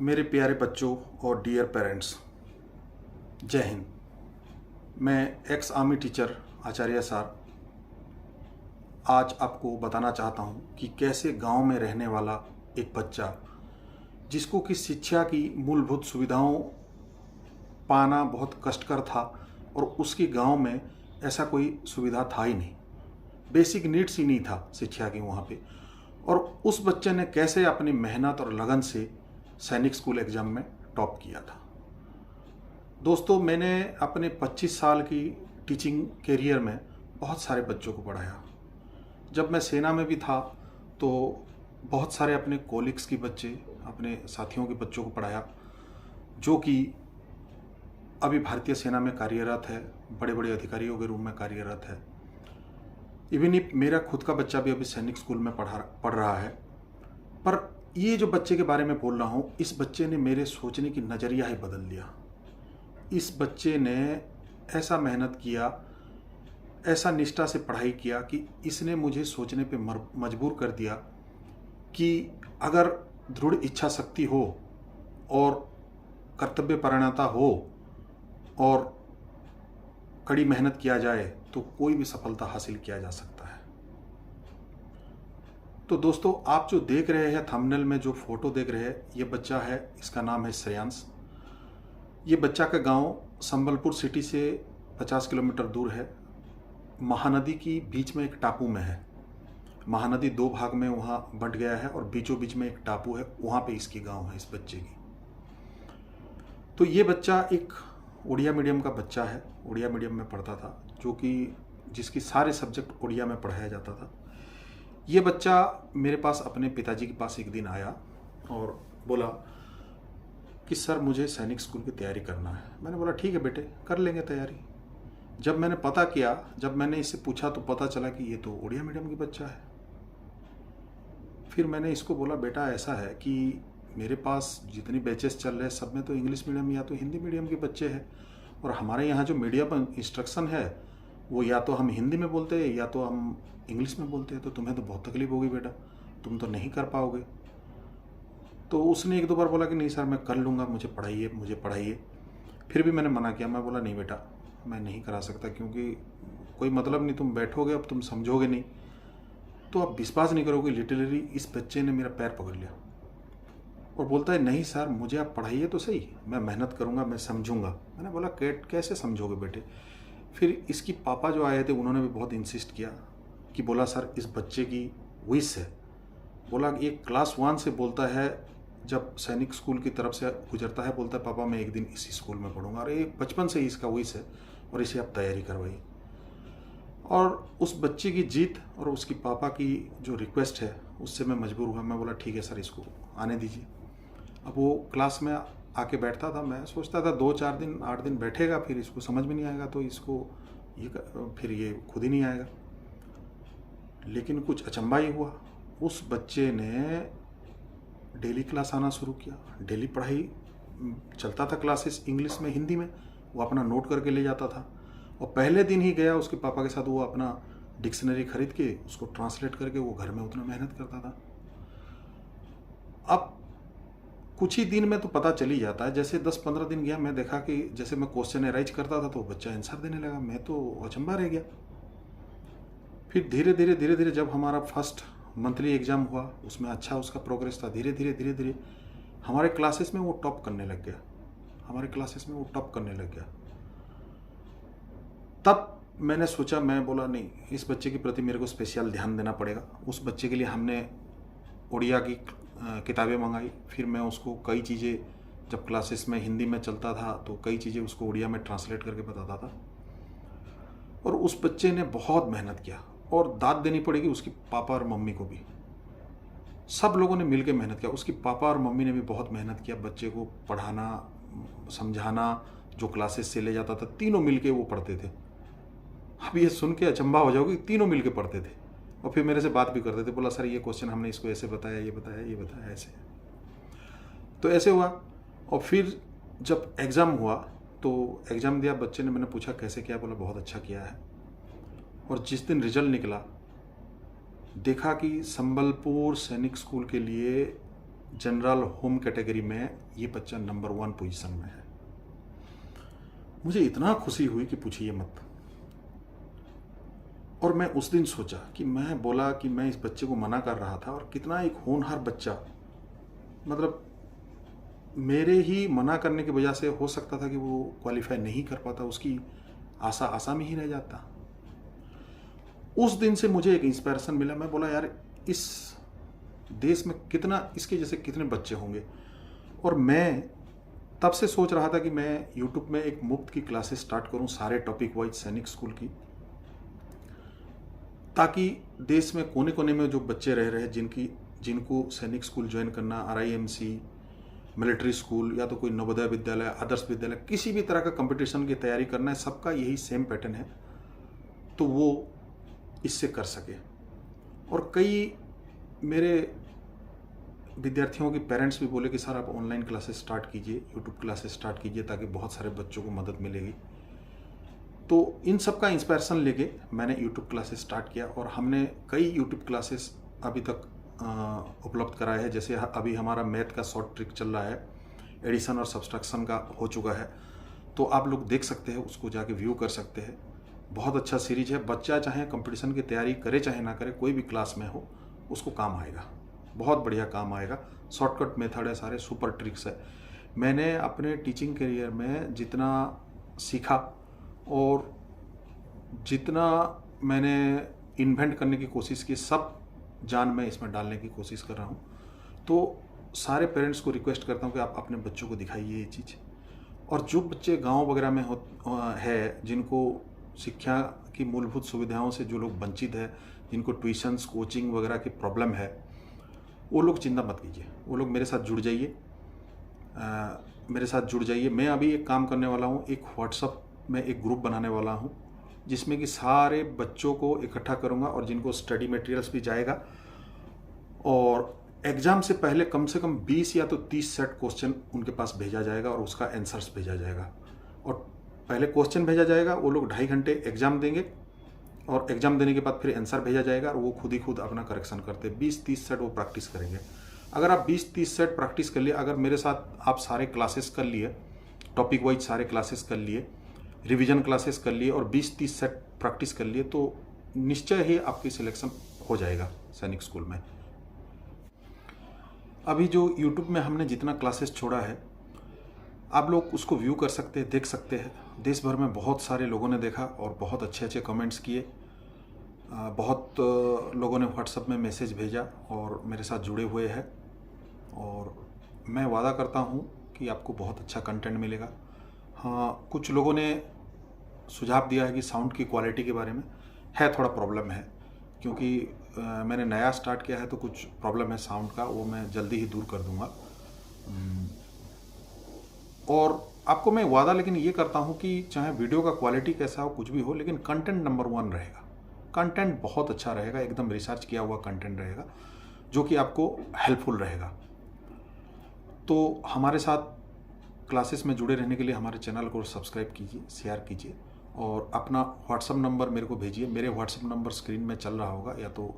मेरे प्यारे बच्चों और डियर पेरेंट्स, जय हिंद। मैं एक्स आर्मी टीचर आचार्य सर आज आपको बताना चाहता हूँ कि कैसे गांव में रहने वाला एक बच्चा जिसको कि शिक्षा की मूलभूत सुविधाओं पाना बहुत कष्टकर था और उसकी गांव में ऐसा कोई सुविधा था ही नहीं, बेसिक नीड्स ही नहीं था शिक्षा की वहाँ पे। और उस बच्चे ने कैसे अपनी मेहनत और लगन से सैनिक स्कूल एग्ज़ाम में टॉप किया था। दोस्तों, मैंने अपने 25 साल की टीचिंग कैरियर में बहुत सारे बच्चों को पढ़ाया। जब मैं सेना में भी था तो बहुत सारे अपने कोलिग्स के बच्चे, अपने साथियों के बच्चों को पढ़ाया जो कि अभी भारतीय सेना में कार्यरत है, बड़े बड़े अधिकारियों के रूप में कार्यरत है। इवन इफ मेरा खुद का बच्चा भी अभी सैनिक स्कूल में पढ़ रहा है। पर ये जो बच्चे के बारे में बोल रहा हूँ, इस बच्चे ने मेरे सोचने की नज़रिया ही बदल दिया। इस बच्चे ने ऐसा मेहनत किया, ऐसा निष्ठा से पढ़ाई किया कि इसने मुझे सोचने पे मजबूर कर दिया कि अगर दृढ़ इच्छा शक्ति हो और कर्तव्य परायणता हो और कड़ी मेहनत किया जाए तो कोई भी सफलता हासिल किया जा सकता है। तो दोस्तों, आप जो देख रहे हैं थंबनेल में, जो फोटो देख रहे हैं, ये बच्चा है, इसका नाम है श्रेयांश। ये बच्चा का गांव संबलपुर सिटी से 50 किलोमीटर दूर है। महानदी की बीच में एक टापू में है। महानदी दो भाग में वहाँ बंट गया है और बीचों बीच में एक टापू है, वहाँ पे इसकी गांव है इस बच्चे की। तो ये बच्चा एक उड़िया मीडियम का बच्चा है, उड़िया मीडियम में पढ़ता था, जो कि जिसकी सारे सब्जेक्ट उड़िया में पढ़ाया जाता था। ये बच्चा मेरे पास अपने पिताजी के पास एक दिन आया और बोला कि सर, मुझे सैनिक स्कूल की तैयारी करना है। मैंने बोला ठीक है बेटे, कर लेंगे तैयारी। जब मैंने पता किया, जब मैंने इससे पूछा तो पता चला कि ये तो उड़िया मीडियम की बच्चा है। फिर मैंने इसको बोला बेटा ऐसा है कि मेरे पास जितनी बैचेस चल रहे हैं सब में तो इंग्लिश मीडियम या तो हिंदी मीडियम के बच्चे हैं, और हमारे यहाँ जो मीडियम इंस्ट्रक्शन है वो या तो हम हिंदी में बोलते हैं या तो हम इंग्लिश में बोलते हैं, तो तुम्हें तो बहुत तकलीफ होगी बेटा, तुम तो नहीं कर पाओगे। तो उसने एक दो बार बोला कि नहीं सर, मैं कर लूँगा, मुझे पढ़ाइए। फिर भी मैंने मना किया। मैं बोला नहीं बेटा, मैं नहीं करा सकता, क्योंकि कोई मतलब नहीं, तुम बैठोगे अब तुम समझोगे नहीं। तो आप विश्वास नहीं करोगे, लिटरली इस बच्चे ने मेरा पैर पकड़ लिया और बोलता है नहीं सर, मुझे आप पढ़ाइए तो सही, मैं मेहनत करूँगा, मैं समझूंगा। मैंने बोला कैसे समझोगे बेटे। फिर इसकी पापा जो आए थे उन्होंने भी बहुत इंसिस्ट किया कि बोला सर, इस बच्चे की विश है। बोला ये क्लास 1 से बोलता है, जब सैनिक स्कूल की तरफ से गुजरता है बोलता है पापा मैं एक दिन इसी स्कूल में पढ़ूंगा। और ये बचपन से ही इसका विश है और इसे आप तैयारी करवाइए। और उस बच्चे की जीत और उसकी पापा की जो रिक्वेस्ट है उससे मैं मजबूर हुआ। मैं बोला ठीक है सर, इसको आने दीजिए। अब वो क्लास में आके बैठता था। मैं सोचता था 2-4 दिन 8 दिन बैठेगा, फिर इसको समझ में नहीं आएगा तो इसको फिर ये खुद ही नहीं आएगा। लेकिन कुछ अचंभा ही हुआ। उस बच्चे ने डेली क्लास आना शुरू किया। डेली पढ़ाई चलता था, क्लासेस इंग्लिश में, हिंदी में। वो अपना नोट करके ले जाता था और पहले दिन ही गया उसके पापा के साथ, वो अपना डिक्शनरी खरीद के उसको ट्रांसलेट करके वो घर में उतना मेहनत करता था। अब कुछ ही दिन में तो पता चल ही जाता है। जैसे 10-15 दिन गया, मैं देखा कि जैसे मैं क्वेश्चन एराइज करता था तो बच्चा आंसर देने लगा। मैं तो अचंभा रह गया। फिर धीरे धीरे जब हमारा फर्स्ट मंथली एग्जाम हुआ, उसमें अच्छा उसका प्रोग्रेस था। धीरे धीरे हमारे क्लासेस में वो टॉप करने लग गया। तब मैंने सोचा, मैं बोला नहीं, इस बच्चे के प्रति मेरे को स्पेशल ध्यान देना पड़ेगा। उस बच्चे के लिए हमने उड़िया की किताबें मंगाई। फिर मैं उसको कई चीज़ें, जब क्लासेस में हिंदी में चलता था तो कई चीज़ें उसको उड़िया में ट्रांसलेट करके बताता था। और उस बच्चे ने बहुत मेहनत किया और दाद देनी पड़ेगी उसकी पापा और मम्मी को भी। सब लोगों ने मिलकर मेहनत किया। उसकी पापा और मम्मी ने भी बहुत मेहनत किया बच्चे को पढ़ाना, समझाना। जो क्लासेस से ले जाता था तीनों मिलके वो पढ़ते थे। अब ये सुन के अचंभा हो जाओगे, तीनों मिलके पढ़ते थे और फिर मेरे से बात भी करते थे। बोला सर, ये क्वेश्चन हमने इसको ऐसे बताया, ये बताया ऐसे। तो ऐसे हुआ। और फिर जब एग्ज़ाम हुआ तो एग्ज़ाम दिया बच्चे ने। मैंने पूछा कैसे किया, बोला बहुत अच्छा किया है। और जिस दिन रिजल्ट निकला, देखा कि संबलपुर सैनिक स्कूल के लिए जनरल होम कैटेगरी में ये बच्चा नंबर 1 पोजीशन में है। मुझे इतना खुशी हुई कि पूछिए मत। और मैं उस दिन सोचा कि मैं बोला कि मैं इस बच्चे को मना कर रहा था, और कितना एक होनहार बच्चा, मतलब मेरे ही मना करने की वजह से हो सकता था कि वो क्वालिफाई नहीं कर पाता, उसकी आशा आशा में ही रह जाता। उस दिन से मुझे एक इंस्पिरेशन मिला। मैं बोला यार, इस देश में कितना इसके जैसे कितने बच्चे होंगे। और मैं तब से सोच रहा था कि मैं यूट्यूब में एक मुफ्त की क्लासेस स्टार्ट करूं, सारे टॉपिक वाइज सैनिक स्कूल की, ताकि देश में कोने कोने में जो बच्चे रह रहे हैं जिनको सैनिक स्कूल ज्वाइन करना, आरआईएमसी, मिलिट्री स्कूल या तो कोई नवोदय विद्यालय, आदर्श विद्यालय, किसी भी तरह का कंपटीशन की तैयारी करना है, सबका यही सेम पैटर्न है, तो वो इससे कर सके। और कई मेरे विद्यार्थियों के पेरेंट्स भी बोले कि सर आप ऑनलाइन क्लासेस स्टार्ट कीजिए, यूट्यूब क्लासेस स्टार्ट कीजिए, ताकि बहुत सारे बच्चों को मदद मिलेगी। तो इन सब का इंस्पायरेशन लेके मैंने यूट्यूब क्लासेस स्टार्ट किया, और हमने कई यूट्यूब क्लासेस अभी तक उपलब्ध कराए हैं। जैसे अभी हमारा मैथ का शॉर्ट ट्रिक चल रहा है, एडिशन और सब्सट्रैक्शन का हो चुका है, तो आप लोग देख सकते हैं, उसको जाके व्यू कर सकते हैं। बहुत अच्छा सीरीज है, बच्चा चाहे कंपटीशन की तैयारी करे चाहे ना करे, कोई भी क्लास में हो उसको काम आएगा, बहुत बढ़िया काम आएगा। शॉर्टकट मेथड है, सारे सुपर ट्रिक्स है। मैंने अपने टीचिंग करियर में जितना सीखा और जितना मैंने इन्वेंट करने की कोशिश की, सब जान मैं इसमें डालने की कोशिश कर रहा हूँ। तो सारे पेरेंट्स को रिक्वेस्ट करता हूँ कि आप अपने बच्चों को दिखाइए ये चीज़। और जो बच्चे गांव वगैरह में है, जिनको शिक्षा की मूलभूत सुविधाओं से जो लोग वंचित है, जिनको ट्यूशन्स, कोचिंग वगैरह की प्रॉब्लम है, वो लोग चिंता मत कीजिए, वो लोग मेरे साथ जुड़ जाइए, मेरे साथ जुड़ जाइए। मैं अभी एक काम करने वाला हूँ, एक व्हाट्सअप में एक ग्रुप बनाने वाला हूँ, जिसमें कि सारे बच्चों को इकट्ठा करूँगा और जिनको स्टडी मटेरियल्स भी जाएगा, और एग्ज़ाम से पहले कम से कम 20 या तो 30 सेट क्वेश्चन उनके पास भेजा जाएगा और उसका आंसर्स भेजा जाएगा। और पहले क्वेश्चन भेजा जाएगा, वो लोग 2.5 घंटे एग्ज़ाम देंगे, और एग्ज़ाम देने के बाद फिर आंसर भेजा जाएगा, और वो खुद ही खुद अपना करेक्शन करते हैं। 20-30 सेट वो प्रैक्टिस करेंगे। अगर आप 20-30 सेट प्रैक्टिस कर लिए, अगर मेरे साथ आप सारे क्लासेस कर लिए, टॉपिक वाइज सारे क्लासेस कर लिए, रिवीजन क्लासेस कर लिए, और 20-30 सेट प्रैक्टिस कर लिए, तो निश्चय ही आपकी सिलेक्शन हो जाएगा सैनिक स्कूल में। अभी जो यूट्यूब में हमने जितना क्लासेस छोड़ा है, आप लोग उसको व्यू कर सकते हैं, देख सकते हैं। देश भर में बहुत सारे लोगों ने देखा और बहुत अच्छे अच्छे कमेंट्स किए। बहुत लोगों ने व्हाट्सएप में मैसेज भेजा और मेरे साथ जुड़े हुए हैं, और मैं वादा करता हूँ कि आपको बहुत अच्छा कंटेंट मिलेगा। हाँ, कुछ लोगों ने सुझाव दिया है कि साउंड की क्वालिटी के बारे में है, थोड़ा प्रॉब्लम है, क्योंकि मैंने नया स्टार्ट किया है, तो कुछ प्रॉब्लम है साउंड का, वो मैं जल्दी ही दूर कर दूँगा। और आपको मैं वादा लेकिन ये करता हूँ कि चाहे वीडियो का क्वालिटी कैसा हो, कुछ भी हो, लेकिन कंटेंट नंबर 1 रहेगा। कंटेंट बहुत अच्छा रहेगा, एकदम रिसर्च किया हुआ कंटेंट रहेगा, जो कि आपको हेल्पफुल रहेगा। तो हमारे साथ क्लासेस में जुड़े रहने के लिए हमारे चैनल को सब्सक्राइब कीजिए, शेयर कीजिए, और अपना व्हाट्सअप नंबर मेरे को भेजिए। मेरे व्हाट्सअप नंबर स्क्रीन में चल रहा होगा, या तो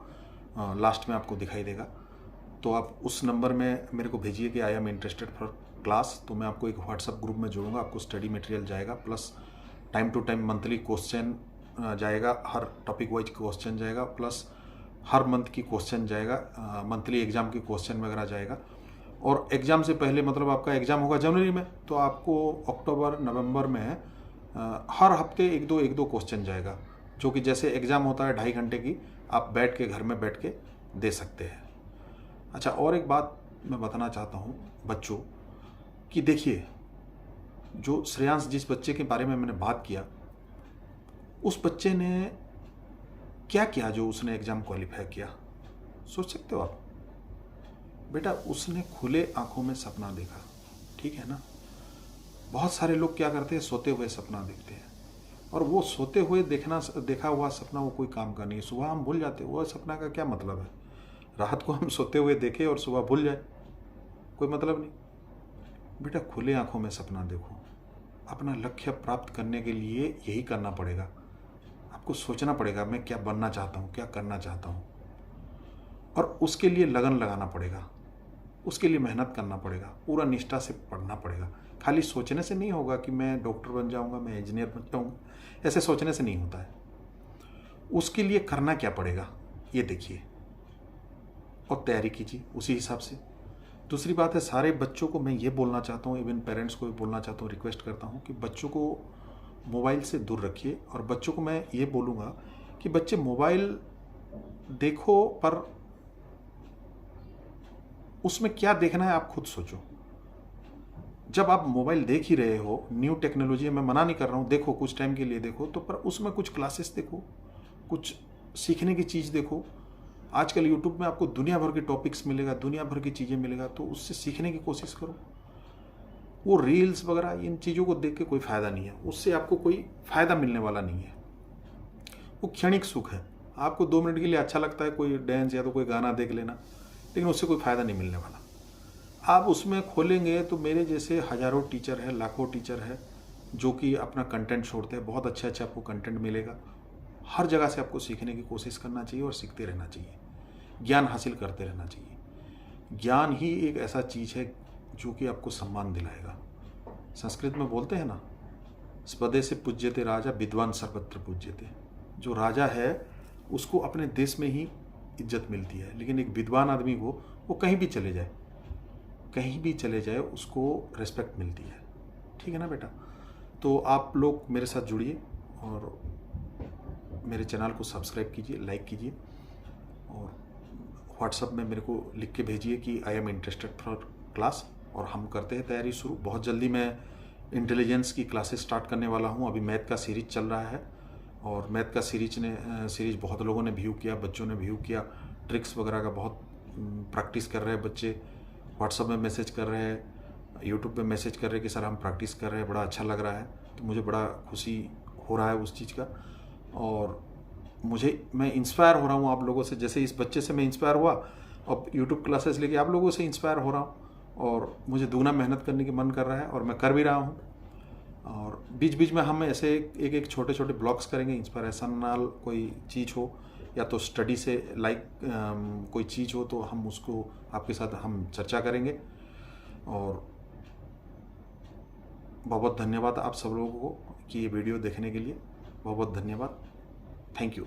लास्ट में आपको दिखाई देगा। तो आप उस नंबर में मेरे को भेजिए कि I am interested for class, तो मैं आपको एक व्हाट्सअप ग्रुप में जोड़ूंगा। आपको स्टडी मटेरियल जाएगा, plus time to time monthly question जाएगा, हर टॉपिक वाइज क्वेश्चन जाएगा, प्लस हर मंथ की क्वेश्चन जाएगा, मंथली एग्ज़ाम की क्वेश्चन वगैरह जाएगा। और एग्ज़ाम से पहले, मतलब आपका एग्ज़ाम होगा जनवरी में, तो आपको अक्टूबर नवंबर में हर हफ्ते एक दो क्वेश्चन जाएगा, जो कि जैसे एग्ज़ाम होता है 2.5 घंटे की, आप बैठ के घर में बैठ के दे सकते हैं। अच्छा, और एक बात मैं बताना चाहता हूँ बच्चों कि देखिए, जो श्रेयांश, जिस बच्चे के बारे में मैंने बात किया, उस बच्चे ने क्या किया जो उसने एग्ज़ाम क्वालिफाई किया, सोच सकते हो आप? बेटा, उसने खुले आंखों में सपना देखा, ठीक है ना। बहुत सारे लोग क्या करते हैं, सोते हुए सपना देखते हैं, और वो सोते हुए देखा हुआ सपना वो कोई काम का नहीं है। सुबह हम भूल जाते हैं, वो सपना का क्या मतलब है? रात को हम सोते हुए देखें और सुबह भूल जाए, कोई मतलब नहीं। बेटा, खुले आंखों में सपना देखो। अपना लक्ष्य प्राप्त करने के लिए यही करना पड़ेगा, आपको सोचना पड़ेगा मैं क्या बनना चाहता हूँ, क्या करना चाहता हूँ, और उसके लिए लगन लगाना पड़ेगा। उसके लिए मेहनत करना पड़ेगा, पूरा निष्ठा से पढ़ना पड़ेगा। खाली सोचने से नहीं होगा कि मैं डॉक्टर बन जाऊंगा, मैं इंजीनियर बन जाऊंगा, ऐसे सोचने से नहीं होता है। उसके लिए करना क्या पड़ेगा ये देखिए और तैयारी कीजिए उसी हिसाब से। दूसरी बात है, सारे बच्चों को मैं ये बोलना चाहता हूँ, इवन पेरेंट्स को भी बोलना चाहता हूँ, रिक्वेस्ट करता हूँ कि बच्चों को मोबाइल से दूर रखिए। और बच्चों को मैं ये बोलूँगा कि बच्चे मोबाइल देखो, पर उसमें क्या देखना है आप खुद सोचो। जब आप मोबाइल देख ही रहे हो, न्यू टेक्नोलॉजी, मैं मना नहीं कर रहा हूँ, देखो कुछ टाइम के लिए देखो, तो पर उसमें कुछ क्लासेस देखो, कुछ सीखने की चीज़ देखो। आजकल यूट्यूब में आपको दुनिया भर के टॉपिक्स मिलेगा, दुनिया भर की चीज़ें मिलेगा, तो उससे सीखने की कोशिश करो। वो रील्स वगैरह इन चीज़ों को देख के कोई फ़ायदा नहीं है, उससे आपको कोई फ़ायदा मिलने वाला नहीं है। वो क्षणिक सुख है, आपको 2 मिनट के लिए अच्छा लगता है कोई डांस या तो कोई गाना देख लेना, लेकिन उससे कोई फ़ायदा नहीं मिलने वाला। आप उसमें खोलेंगे तो मेरे जैसे हज़ारों टीचर है, लाखों टीचर है जो कि अपना कंटेंट छोड़ते हैं, बहुत अच्छा अच्छा आपको कंटेंट मिलेगा। हर जगह से आपको सीखने की कोशिश करना चाहिए और सीखते रहना चाहिए, ज्ञान हासिल करते रहना चाहिए। ज्ञान ही एक ऐसा चीज़ है जो कि आपको सम्मान दिलाएगा। संस्कृत में बोलते हैं ना, स्वदेश से पूज्यते राजा विद्वान सर्वत्र पूज्यते। जो राजा है उसको अपने देश में ही इज्जत मिलती है, लेकिन एक विद्वान आदमी को वो कहीं भी चले जाए, कहीं भी चले जाए उसको रिस्पेक्ट मिलती है। ठीक है ना बेटा? तो आप लोग मेरे साथ जुड़िए और मेरे चैनल को सब्सक्राइब कीजिए, लाइक कीजिए और व्हाट्सएप में मेरे को लिख के भेजिए कि I am interested for class, और हम करते हैं तैयारी शुरू। बहुत जल्दी मैं इंटेलिजेंस की क्लासेस स्टार्ट करने वाला हूं। अभी मैथ का सीरीज चल रहा है और मैथ का सीरीज बहुत लोगों ने व्यू किया, बच्चों ने व्यू किया, ट्रिक्स वगैरह का बहुत प्रैक्टिस कर रहे हैं बच्चे, व्हाट्सएप में मैसेज कर रहे हैं, यूट्यूब पे मैसेज कर रहे हैं कि सर हम प्रैक्टिस कर रहे हैं, बड़ा अच्छा लग रहा है। तो मुझे बड़ा खुशी हो रहा है उस चीज़ का, और मैं इंस्पायर हो रहा हूँ आप लोगों से। जैसे इस बच्चे से मैं इंस्पायर हुआ, अब यूट्यूब क्लासेस लेके आप लोगों से इंस्पायर हो रहा हूँ, और मुझे दुगना मेहनत करने की मन कर रहा है और मैं कर भी रहा हूँ। और बीच बीच में हम ऐसे एक एक छोटे छोटे ब्लॉग्स करेंगे, इंस्पिरेशनल कोई चीज़ हो या तो स्टडी से कोई चीज़ हो तो हम उसको आपके साथ हम चर्चा करेंगे। और बहुत बहुत धन्यवाद आप सब लोगों को कि ये वीडियो देखने के लिए, बहुत बहुत धन्यवाद। Thank you.